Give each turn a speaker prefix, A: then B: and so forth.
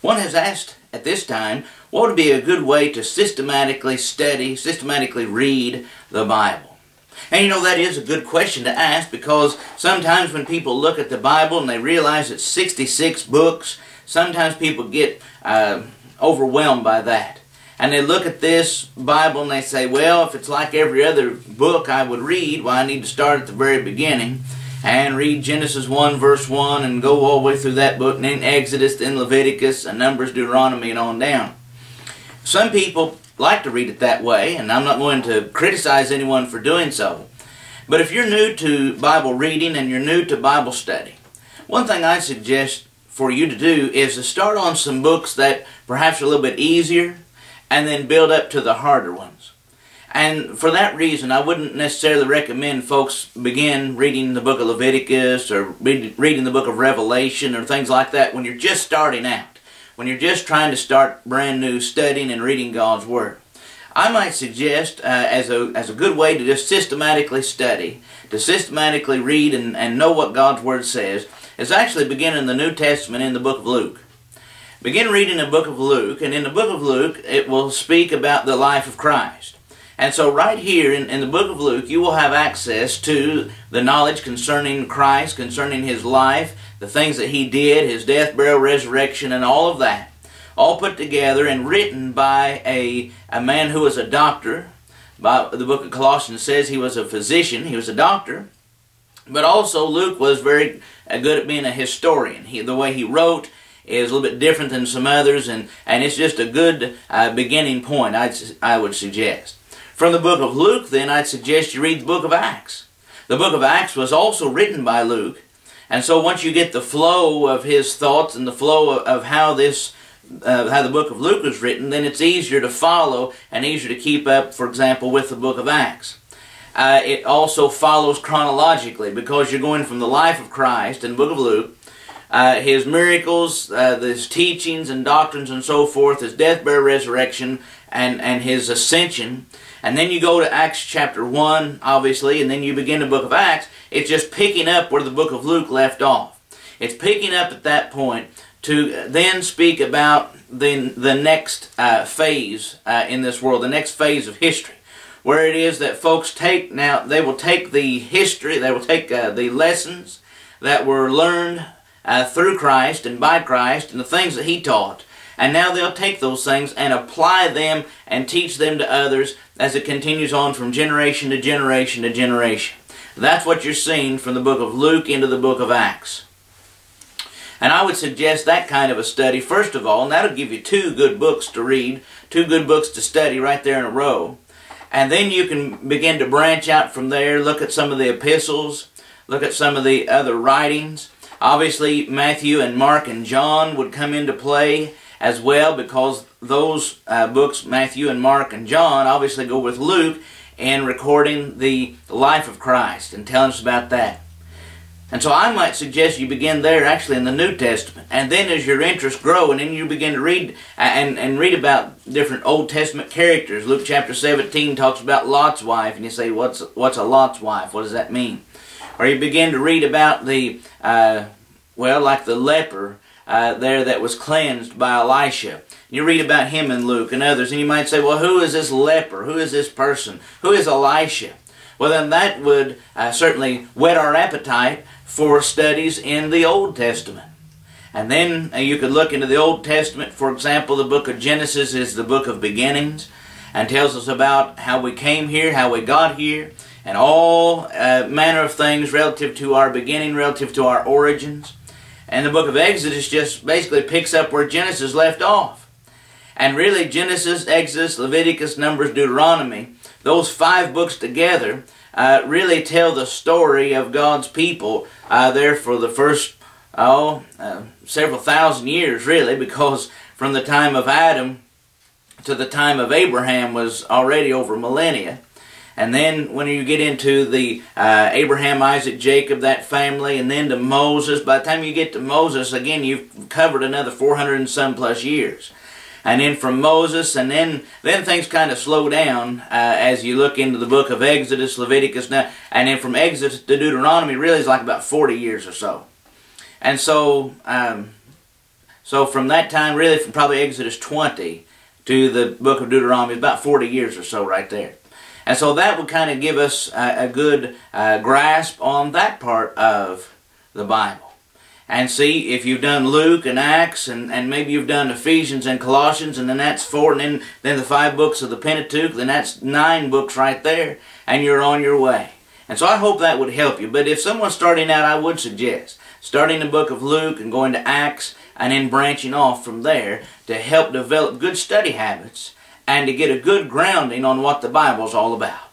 A: One has asked at this time, what would be a good way to systematically study, systematically read the Bible? And you know, that is a good question to ask, because sometimes when people look at the Bible and they realize it's 66 books, sometimes people get overwhelmed by that. And they look at this Bible and they say, well, if it's like every other book I would read, well, I need to start at the very beginning and read Genesis 1 verse 1 and go all the way through that book, and then Exodus, then Leviticus, and Numbers, Deuteronomy, and on down. Some people like to read it that way, and I'm not going to criticize anyone for doing so. But if you're new to Bible reading and you're new to Bible study, one thing I suggest for you to do is to start on some books that perhaps are a little bit easier, and then build up to the harder ones. And for that reason, I wouldn't necessarily recommend folks begin reading the book of Leviticus or reading the book of Revelation or things like that when you're just starting out, when you're just trying to start brand new studying and reading God's Word. I might suggest as a good way to just systematically study, to systematically read and know what God's Word says, is actually begin in the New Testament in the book of Luke. Begin reading the book of Luke, and in the book of Luke it will speak about the life of Christ. And so right here in the book of Luke, you will have access to the knowledge concerning Christ, concerning His life, the things that He did, His death, burial, resurrection, and all of that. All put together and written by a man who was a doctor. The book of Colossians says he was a physician, he was a doctor. But also Luke was very good at being a historian. The way he wrote is a little bit different than some others, and it's just a good beginning point, I would suggest. From the book of Luke, then, I'd suggest you read the book of Acts. The book of Acts was also written by Luke, and so once you get the flow of his thoughts and the flow of how the book of Luke was written, then it's easier to follow and easier to keep up, for example, with the book of Acts. It also follows chronologically, because you're going from the life of Christ in the book of Luke, His miracles, His teachings and doctrines and so forth, His death, burial, resurrection, and His ascension. And then you go to Acts chapter 1, obviously, and then you begin the book of Acts. It's just picking up where the book of Luke left off. It's picking up at that point to then speak about the next phase in this world, the next phase of history, where it is that folks they will take the history, they will take the lessons that were learned through Christ and by Christ and the things that He taught. And now they'll take those things and apply them and teach them to others as it continues on from generation to generation to generation. That's what you're seeing from the book of Luke into the book of Acts. And I would suggest that kind of a study, first of all, and that'll give you two good books to read, two good books to study right there in a row. And then you can begin to branch out from there, look at some of the epistles, look at some of the other writings. Obviously, Matthew and Mark and John would come into play as well, because those books, Matthew and Mark and John, obviously go with Luke in recording the life of Christ and telling us about that. And so I might suggest you begin there actually in the New Testament. And then as your interests grow, and then you begin to read and read about different Old Testament characters. Luke chapter 17 talks about Lot's wife, and you say, what's a Lot's wife? What does that mean? Or you begin to read about like the leper there that was cleansed by Elisha. You read about him in Luke and others, and you might say, well, who is this leper? Who is this person? Who is Elisha? Well, then that would certainly whet our appetite for studies in the Old Testament. And then you could look into the Old Testament. For example, the book of Genesis is the book of beginnings and tells us about how we came here, how we got here, and all manner of things relative to our beginning, relative to our origins. And the book of Exodus just basically picks up where Genesis left off. And really, Genesis, Exodus, Leviticus, Numbers, Deuteronomy, those 5 books together really tell the story of God's people there for the first several thousand years, really, because from the time of Adam to the time of Abraham was already over millennia. And then when you get into the Abraham, Isaac, Jacob, that family, and then to Moses, by the time you get to Moses, again, you've covered another 400 and some plus years. And then from Moses, and then things kind of slow down as you look into the book of Exodus, Leviticus, and then from Exodus to Deuteronomy really is like about 40 years or so. And so So from that time, really from probably Exodus 20 to the book of Deuteronomy, about 40 years or so right there. And so that would kind of give us a good grasp on that part of the Bible. And see, if you've done Luke and Acts, and maybe you've done Ephesians and Colossians, and then that's 4, and then the 5 books of the Pentateuch, then that's 9 books right there, and you're on your way. And so I hope that would help you. But if someone's starting out, I would suggest starting the book of Luke and going to Acts, and then branching off from there to help develop good study habits and to get a good grounding on what the Bible's all about.